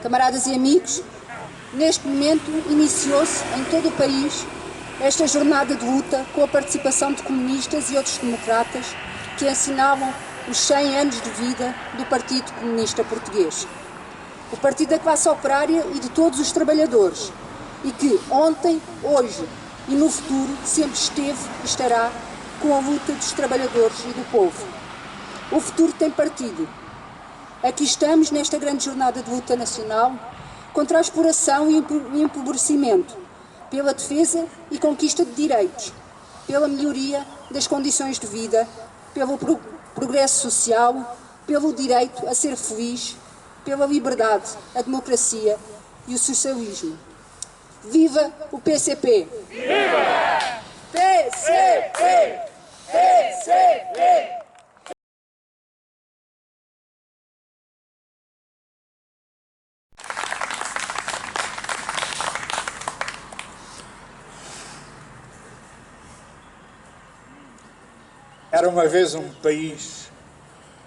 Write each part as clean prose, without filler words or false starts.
Camaradas e amigos, neste momento iniciou-se em todo o país esta jornada de luta com a participação de comunistas e outros democratas que assinalam os 100 anos de vida do Partido Comunista Português. O Partido da Classe Operária e de todos os trabalhadores, e que ontem, hoje e no futuro sempre esteve e estará com a luta dos trabalhadores e do povo. O futuro tem partido. Aqui estamos nesta grande jornada de luta nacional contra a exploração e o empobrecimento, pela defesa e conquista de direitos, pela melhoria das condições de vida, pelo progresso social, pelo direito a ser feliz, pela liberdade, a democracia e o socialismo. Viva o PCP! Viva! PCP! PCP! Era uma vez um país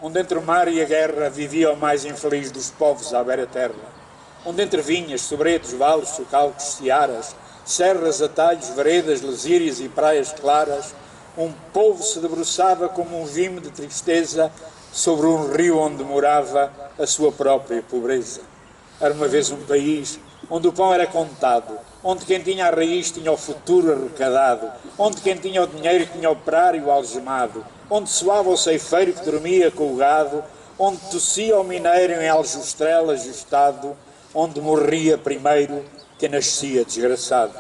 onde entre o mar e a guerra vivia o mais infeliz dos povos à beira-terra, onde entre vinhas, sobredos, vales, socalcos, searas, serras, atalhos, veredas, lesírias e praias claras, um povo se debruçava como um vime de tristeza sobre um rio onde morava a sua própria pobreza. Era uma vez um país onde o pão era contado, onde quem tinha a raiz tinha o futuro arrecadado, onde quem tinha o dinheiro tinha o operário algemado, onde soava o ceifeiro que dormia com o gado, onde tossia o mineiro em aljustrel ajustado, onde morria primeiro quem nascia desgraçado.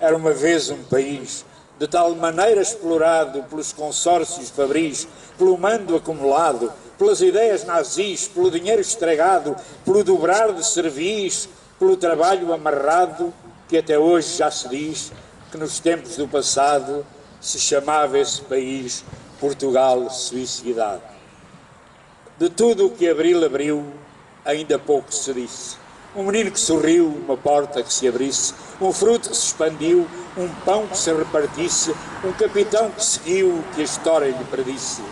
Era uma vez um país de tal maneira explorado pelos consórcios fabris, pelo mando acumulado, pelas ideias nazis, pelo dinheiro estragado, pelo dobrar de servis, pelo trabalho amarrado, que até hoje já se diz que nos tempos do passado se chamava esse país Portugal suicidado. De tudo o que Abril abriu, ainda pouco se disse. Um menino que sorriu, uma porta que se abrisse, um fruto que se expandiu, um pão que se repartisse, um capitão que seguiu o que a história lhe predisse.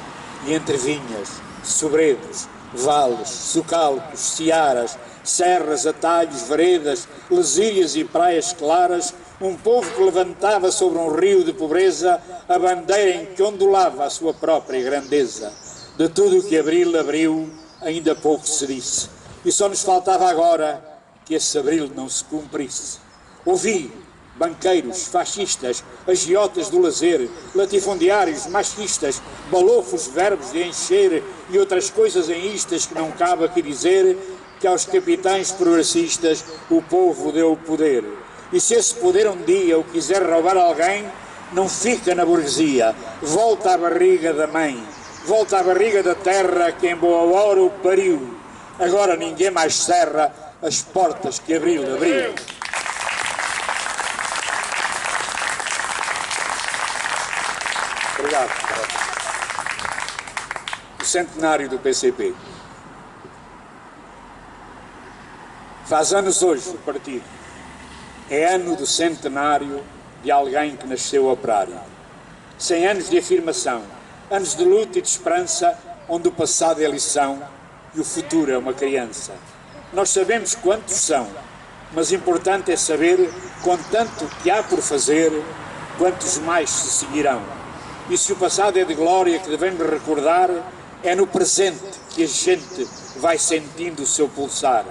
E entre vinhas, sobredos, vales, socalcos, searas, serras, atalhos, veredas, lesírias e praias claras, um povo que levantava sobre um rio de pobreza a bandeira em que ondulava a sua própria grandeza. De tudo o que Abril abriu, ainda pouco se disse. E só nos faltava agora que esse Abril não se cumprisse. Ouvi banqueiros, fascistas, agiotas do lazer, latifundiários, machistas, balofos, verbos de encher e outras coisas em istas que não cabe aqui dizer, que aos capitães progressistas o povo deu o poder. E se esse poder um dia o quiser roubar alguém, não fica na burguesia, volta à barriga da mãe, volta à barriga da terra que em boa hora o pariu. Agora ninguém mais cerra as portas que Abril abriu. Obrigado. O centenário do PCP. Faz anos hoje o partido. É ano do centenário de alguém que nasceu operário. 100 anos de afirmação, anos de luta e de esperança, onde o passado é lição e o futuro é uma criança. Nós sabemos quantos são, mas importante é saber, com tanto que há por fazer, quantos mais se seguirão. E se o passado é de glória que devemos recordar, é no presente que a gente vai sentindo o seu pulsar.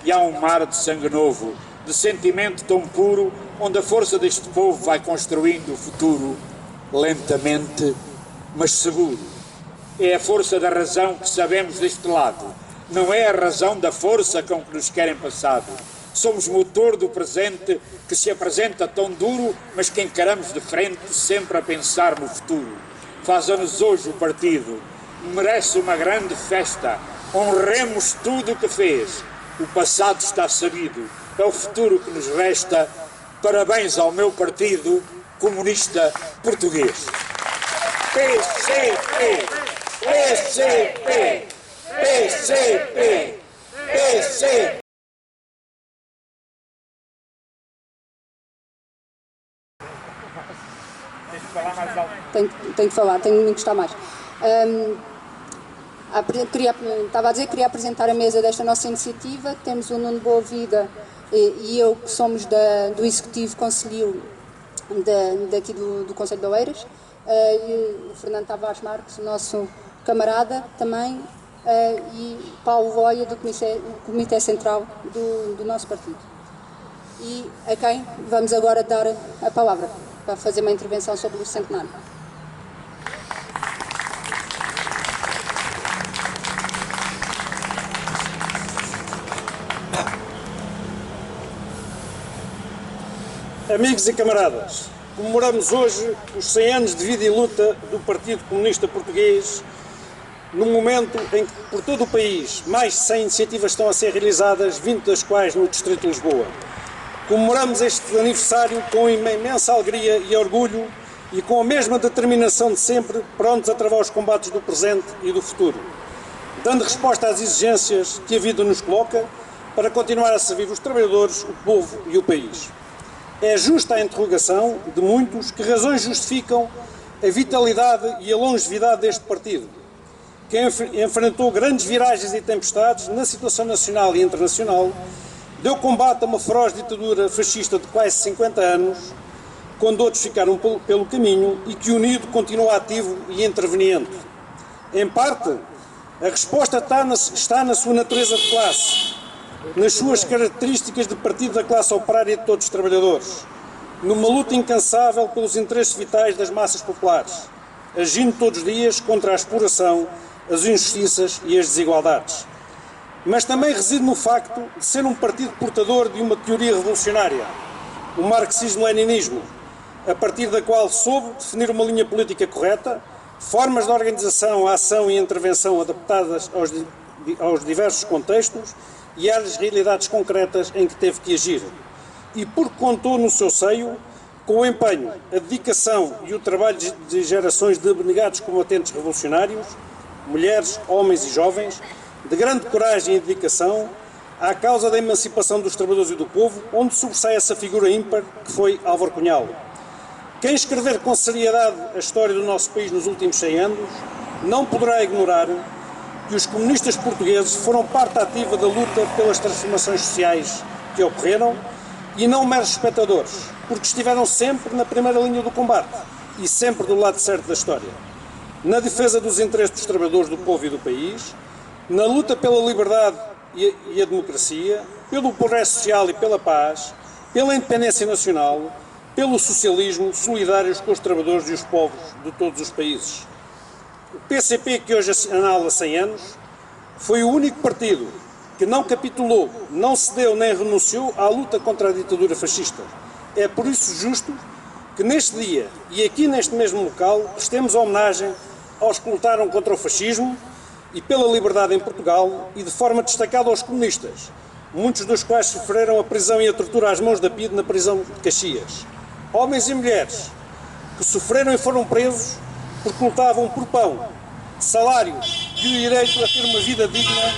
E há um mar de sangue novo, de sentimento tão puro, onde a força deste povo vai construindo o futuro, lentamente, mas seguro. É a força da razão que sabemos deste lado, não é a razão da força com que nos querem passado. Somos motor do presente que se apresenta tão duro, mas que encaramos de frente sempre a pensar no futuro. Faz anos hoje o partido, merece uma grande festa, honremos tudo o que fez. O passado está sabido, é o futuro que nos resta. Parabéns ao meu partido comunista português. PCP! PCP! PCP! PCP! Tenho que falar, tenho que me encostar mais. Estava a dizer que queria apresentar a mesa desta nossa iniciativa. Temos o Nuno Boavida e eu, que somos do Executivo Conselho daqui do Conselho de Oeiras, e o Fernando Tavares Marques, o nosso camarada também, e Paulo Voia, do Comitê Central do nosso partido. E a quem vamos agora dar a palavra para fazer uma intervenção sobre o centenário. Amigos e camaradas, comemoramos hoje os 100 anos de vida e luta do Partido Comunista Português, num momento em que, por todo o país, mais de 100 iniciativas estão a ser realizadas, 20 das quais no Distrito de Lisboa. Comemoramos este aniversário com imensa alegria e orgulho e com a mesma determinação de sempre, prontos a travar os combates do presente e do futuro, dando resposta às exigências que a vida nos coloca para continuar a servir os trabalhadores, o povo e o país. É justa a interrogação de muitos que razões justificam a vitalidade e a longevidade deste partido, que enfrentou grandes viragens e tempestades na situação nacional e internacional, deu combate a uma feroz ditadura fascista de quase 50 anos, quando outros ficaram pelo caminho, e que unido continua ativo e interveniente. Em parte, a resposta está na sua natureza de classe, nas suas características de partido da classe operária e de todos os trabalhadores, numa luta incansável pelos interesses vitais das massas populares, agindo todos os dias contra a exploração, as injustiças e as desigualdades. Mas também reside no facto de ser um partido portador de uma teoria revolucionária, o marxismo-leninismo, a partir da qual soube definir uma linha política correta, formas de organização, ação e intervenção adaptadas aos diversos contextos e às realidades concretas em que teve que agir, e porque contou no seu seio com o empenho, a dedicação e o trabalho de gerações de abnegados combatentes revolucionários, mulheres, homens e jovens, de grande coragem e dedicação à causa da emancipação dos trabalhadores e do povo, onde sobressai essa figura ímpar que foi Álvaro Cunhal. Quem escrever com seriedade a história do nosso país nos últimos 100 anos não poderá ignorar que os comunistas portugueses foram parte ativa da luta pelas transformações sociais que ocorreram e não meros espectadores, porque estiveram sempre na primeira linha do combate e sempre do lado certo da história, na defesa dos interesses dos trabalhadores, do povo e do país, na luta pela liberdade e a democracia, pelo progresso social e pela paz, pela independência nacional, pelo socialismo, solidários com os trabalhadores e os povos de todos os países. O PCP, que hoje assinala 100 anos, foi o único partido que não capitulou, não cedeu nem renunciou à luta contra a ditadura fascista. É por isso justo que neste dia e aqui neste mesmo local prestemos homenagem aos que lutaram contra o fascismo e pela liberdade em Portugal e de forma destacada aos comunistas, muitos dos quais sofreram a prisão e a tortura às mãos da PIDE na prisão de Caxias. Homens e mulheres que sofreram e foram presos porque lutavam por pão, salário e o direito a ter uma vida digna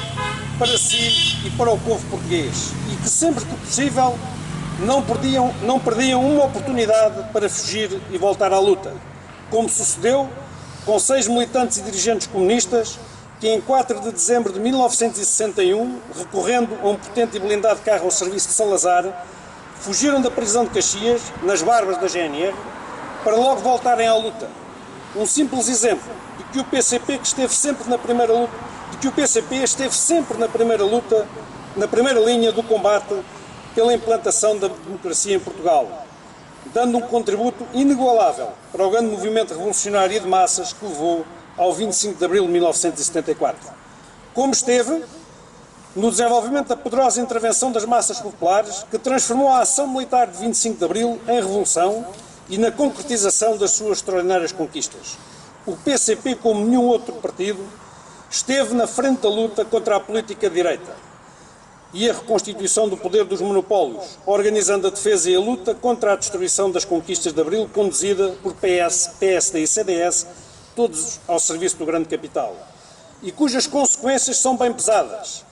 para si e para o povo português, e que sempre que possível não perdiam uma oportunidade para fugir e voltar à luta, como sucedeu com 6 militantes e dirigentes comunistas que em 4 de dezembro de 1961, recorrendo a um potente e blindado carro ao serviço de Salazar, fugiram da prisão de Caxias, nas barbas da GNR, para logo voltarem à luta. Um simples exemplo de que o PCP esteve sempre na primeira luta, na primeira linha do combate pela implantação da democracia em Portugal, dando um contributo inigualável para o grande movimento revolucionário e de massas que levou ao 25 de abril de 1974. Como esteve no desenvolvimento da poderosa intervenção das massas populares, que transformou a ação militar de 25 de abril em revolução e na concretização das suas extraordinárias conquistas. O PCP, como nenhum outro partido, esteve na frente da luta contra a política de direita e a reconstituição do poder dos monopólios, organizando a defesa e a luta contra a destruição das conquistas de abril, conduzida por PS, PSD e CDS, todos ao serviço do grande capital, e cujas consequências são bem pesadas.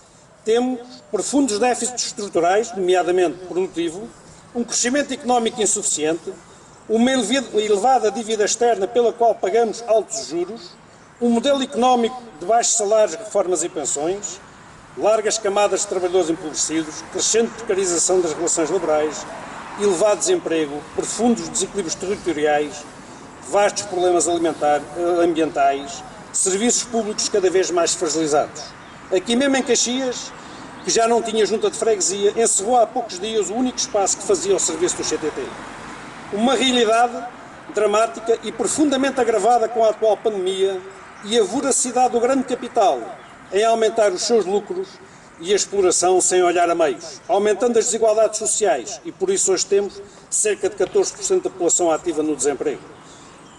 Temos profundos déficits estruturais, nomeadamente produtivo, um crescimento económico insuficiente, uma elevada dívida externa pela qual pagamos altos juros, Um modelo económico de baixos salários, reformas e pensões, largas camadas de trabalhadores empobrecidos, crescente precarização das relações laborais, elevado desemprego, profundos desequilíbrios territoriais, vastos problemas ambientais, serviços públicos cada vez mais fragilizados. Aqui mesmo em Caxias, que já não tinha junta de freguesia, encerrou há poucos dias o único espaço que fazia o serviço do CTT. Uma realidade dramática e profundamente agravada com a atual pandemia e a voracidade do grande capital em aumentar os seus lucros e a exploração sem olhar a meios, aumentando as desigualdades sociais e por isso hoje temos cerca de 14% da população ativa no desemprego.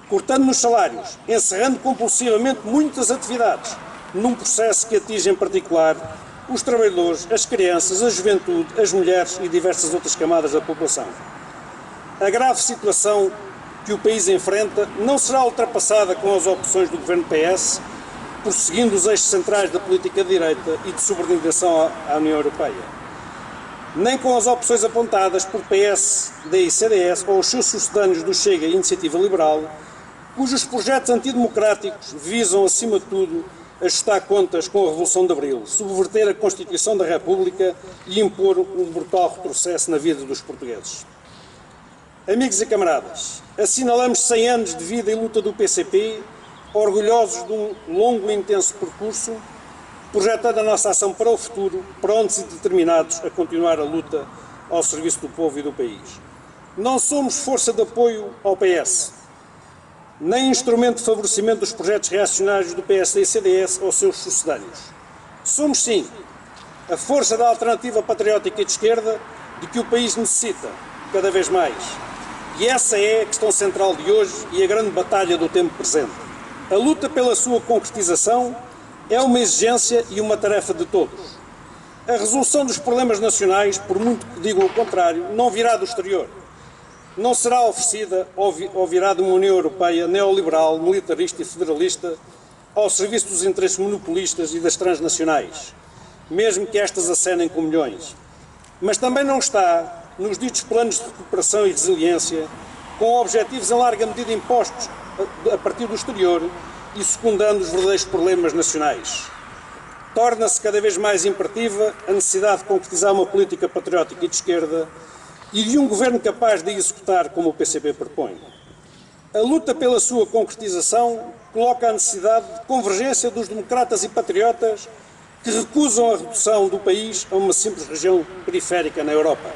Cortando nos salários, encerrando compulsivamente muitas atividades, num processo que atinge em particular os trabalhadores, as crianças, a juventude, as mulheres e diversas outras camadas da população. A grave situação que o país enfrenta não será ultrapassada com as opções do governo PS, prosseguindo os eixos centrais da política de direita e de subordinação à União Europeia. Nem com as opções apontadas por PS, DI e CDS ou os seus sucedâneos do Chega e Iniciativa Liberal, cujos projetos antidemocráticos visam, acima de tudo, ajustar contas com a Revolução de Abril, subverter a Constituição da República e impor um brutal retrocesso na vida dos portugueses. Amigos e camaradas, assinalamos 100 anos de vida e luta do PCP, orgulhosos de um longo e intenso percurso, projetando a nossa ação para o futuro, prontos e determinados a continuar a luta ao serviço do povo e do país. Não somos força de apoio ao PS, nem instrumento de favorecimento dos projetos reacionários do PSD e CDS ou seus sucedâneos. Somos, sim, a força da alternativa patriótica e de esquerda de que o país necessita, cada vez mais. E essa é a questão central de hoje e a grande batalha do tempo presente. A luta pela sua concretização é uma exigência e uma tarefa de todos. A resolução dos problemas nacionais, por muito que digam o contrário, não virá do exterior. Não será oferecida ou virá de uma União Europeia neoliberal, militarista e federalista ao serviço dos interesses monopolistas e das transnacionais, mesmo que estas acenem com milhões. Mas também não está nos ditos planos de recuperação e resiliência, com objetivos em larga medida impostos a partir do exterior e secundando os verdadeiros problemas nacionais. Torna-se cada vez mais imperativa a necessidade de concretizar uma política patriótica e de esquerda e de um governo capaz de executar como o PCP propõe. A luta pela sua concretização coloca a necessidade de convergência dos democratas e patriotas que recusam a redução do país a uma simples região periférica na Europa.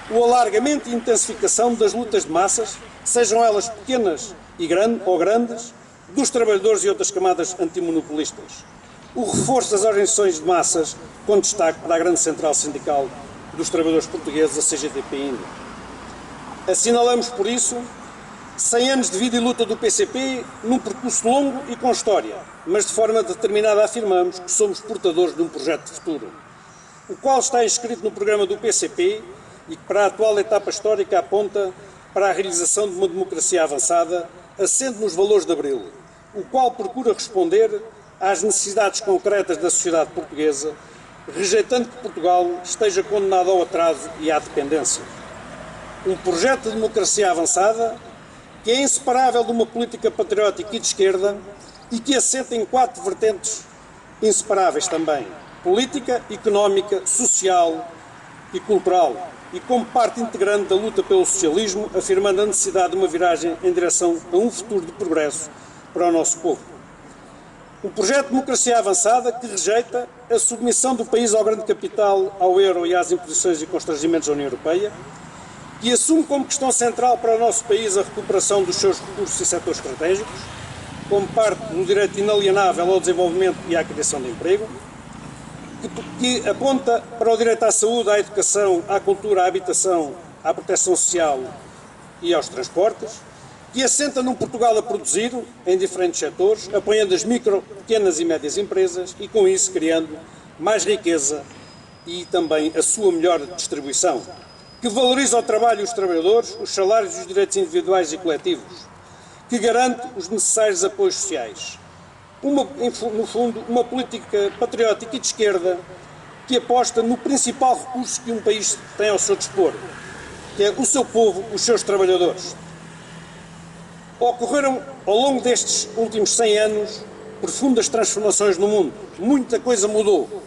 O alargamento e intensificação das lutas de massas, sejam elas pequenas ou grandes, dos trabalhadores e outras camadas antimonopolistas. O reforço das organizações de massas, com destaque para a grande central sindical dos trabalhadores portugueses, a CGTP ainda. Assinalamos, por isso, 100 anos de vida e luta do PCP num percurso longo e com história, mas de forma determinada afirmamos que somos portadores de um projeto de futuro, o qual está inscrito no programa do PCP e que para a atual etapa histórica aponta para a realização de uma democracia avançada, assente nos valores de Abril, o qual procura responder às necessidades concretas da sociedade portuguesa, rejeitando que Portugal esteja condenado ao atraso e à dependência. Um projeto de democracia avançada que é inseparável de uma política patriótica e de esquerda e que assenta em 4 vertentes inseparáveis também: política, económica, social e cultural, e como parte integrante da luta pelo socialismo, afirmando a necessidade de uma viragem em direção a um futuro de progresso para o nosso povo. Um projeto de democracia avançada que rejeita a submissão do país ao grande capital, ao euro e às imposições e constrangimentos da União Europeia, que assume como questão central para o nosso país a recuperação dos seus recursos e setores estratégicos, como parte do direito inalienável ao desenvolvimento e à criação de emprego, que aponta para o direito à saúde, à educação, à cultura, à habitação, à proteção social e aos transportes, que assenta num Portugal a produzir em diferentes setores, apoiando as micro, pequenas e médias empresas e, com isso, criando mais riqueza e também a sua melhor distribuição, que valoriza o trabalho e os trabalhadores, os salários e os direitos individuais e coletivos, que garante os necessários apoios sociais. No fundo, uma política patriótica e de esquerda que aposta no principal recurso que um país tem ao seu dispor, que é o seu povo, os seus trabalhadores. Ocorreram, ao longo destes últimos 100 anos, profundas transformações no mundo. Muita coisa mudou,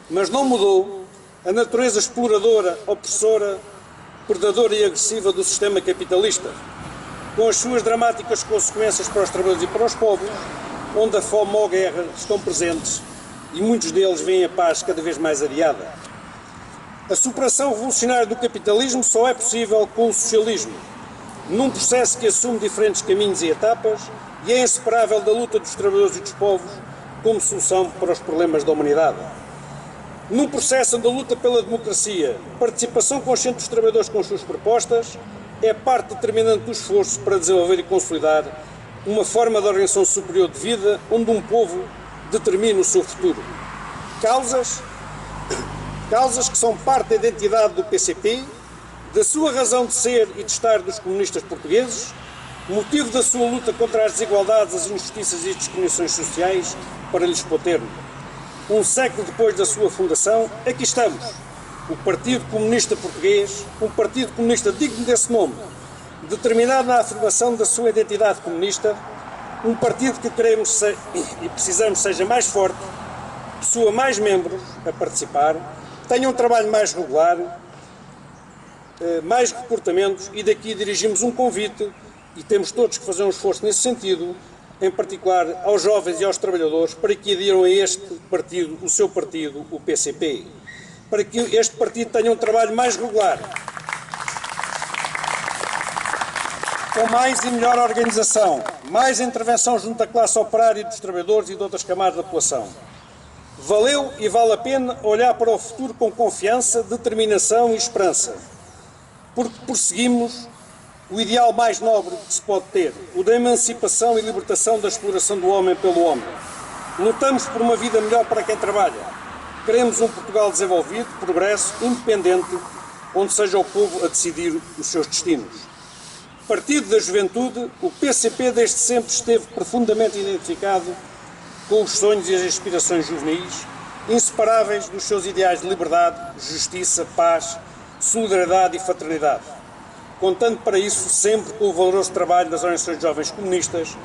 mas não mudou a natureza exploradora, opressora, predadora e agressiva do sistema capitalista, com as suas dramáticas consequências para os trabalhadores e para os povos, onde a fome ou a guerra estão presentes e muitos deles veem a paz cada vez mais adiada. A superação revolucionária do capitalismo só é possível com o socialismo, num processo que assume diferentes caminhos e etapas e é inseparável da luta dos trabalhadores e dos povos como solução para os problemas da humanidade. Num processo onde a luta pela democracia, participação consciente dos trabalhadores com as suas propostas, é parte determinante do esforço para desenvolver e consolidar uma forma de organização superior de vida onde um povo determina o seu futuro. Causas que são parte da identidade do PCP, da sua razão de ser e de estar dos comunistas portugueses, motivo da sua luta contra as desigualdades, as injustiças e as discriminações sociais para lhes pôr termo. Um século depois da sua fundação, aqui estamos, o Partido Comunista Português, um Partido Comunista digno desse nome, determinado na afirmação da sua identidade comunista, um partido que queremos e precisamos seja mais forte, possua mais membros a participar, tenha um trabalho mais regular, mais recrutamentos, e daqui dirigimos um convite, e temos todos que fazer um esforço nesse sentido, em particular aos jovens e aos trabalhadores, para que adiram a este partido, o seu partido, o PCP, para que este partido tenha um trabalho mais regular, com mais e melhor organização, mais intervenção junto à classe operária e dos trabalhadores e de outras camadas da população. Valeu e vale a pena olhar para o futuro com confiança, determinação e esperança, porque perseguimos o ideal mais nobre que se pode ter, o da emancipação e libertação da exploração do homem pelo homem. Lutamos por uma vida melhor para quem trabalha. Queremos um Portugal desenvolvido, progresso, independente, onde seja o povo a decidir os seus destinos. Partido da Juventude, o PCP desde sempre esteve profundamente identificado com os sonhos e as aspirações juvenis, inseparáveis dos seus ideais de liberdade, justiça, paz, solidariedade e fraternidade, contando para isso sempre com o valoroso trabalho das organizações de jovens comunistas,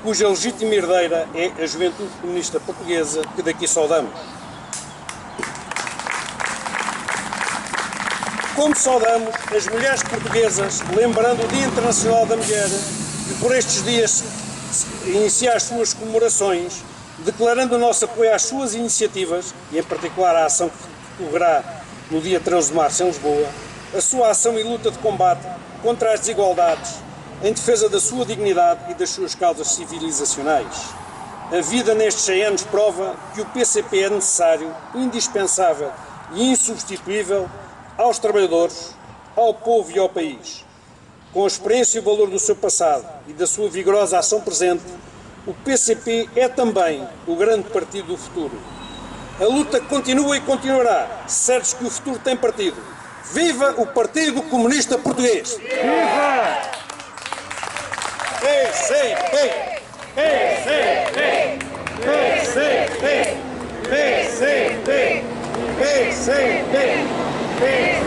cuja legítima herdeira é a Juventude Comunista Portuguesa, que daqui saudamos. Como saudamos as mulheres portuguesas, lembrando o Dia Internacional da Mulher, que por estes dias inicia as suas comemorações, declarando o nosso apoio às suas iniciativas, e em particular à ação que ocorrerá no dia 13 de março em Lisboa, a sua ação e luta de combate contra as desigualdades, em defesa da sua dignidade e das suas causas civilizacionais. A vida nestes 100 anos prova que o PCP é necessário, indispensável e insubstituível aos trabalhadores, ao povo e ao país. Com a experiência e o valor do seu passado e da sua vigorosa ação presente, o PCP é também o grande partido do futuro. A luta continua e continuará, certos que o futuro tem partido. Viva o Partido Comunista Português! Viva! PCP! PCP! PCP! PCP! PCP! PCP!